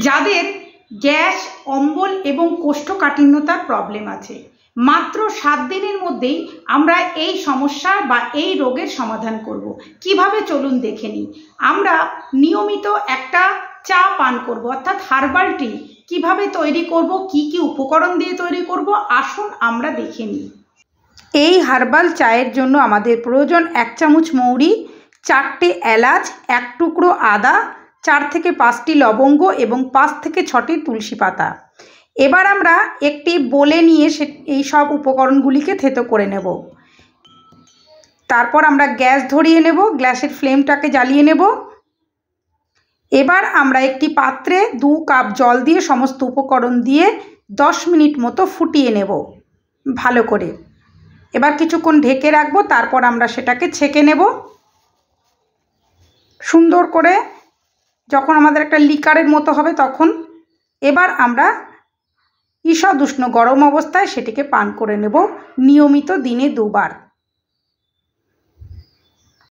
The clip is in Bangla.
যাদের গ্যাস, অম্বল এবং কোষ্ঠকাঠিন্যতার প্রবলেম আছে, মাত্র 7 দিনের মধ্যেই আমরা এই সমস্যা বা এই রোগের সমাধান করব। কিভাবে চলুন দেখে নিই। আমরা নিয়মিত একটা চা পান করব, অর্থাৎ হার্বাল টি কিভাবে তৈরি করব, কি কি উপকরণ দিয়ে তৈরি করব, আসুন আমরা দেখে নিই। এই হার্বাল চায়ের জন্য আমাদের প্রয়োজন 1 চামচ মৌরি, 4টে এলাচ, 1 টুকরো আদা, 4 থেকে 5টি লবঙ্গ এবং 5 থেকে 6টি তুলসী পাতা। এবার আমরা একটি বোলে নিয়ে এই সব উপকরণগুলিকে থেতো করে নেব। তারপর আমরা গ্যাস ধরিয়ে নেব, গ্যাসের ফ্লেমটাকে জ্বালিয়ে নেব। এবার আমরা একটি পাত্রে 2 কাপ জল দিয়ে সমস্ত উপকরণ দিয়ে 10 মিনিট মতো ফুটিয়ে নেব ভালো করে। এবার কিছুক্ষণ ঢেকে রাখবো, তারপর আমরা সেটাকে ছেঁকে নেব সুন্দর করে। যখন আমাদের একটা লিকারের মতো হবে তখন এবার আমরা ঈষৎ উষ্ণ গরম অবস্থায় সেটিকে পান করে নেব নিয়মিত দিনে 2 বার।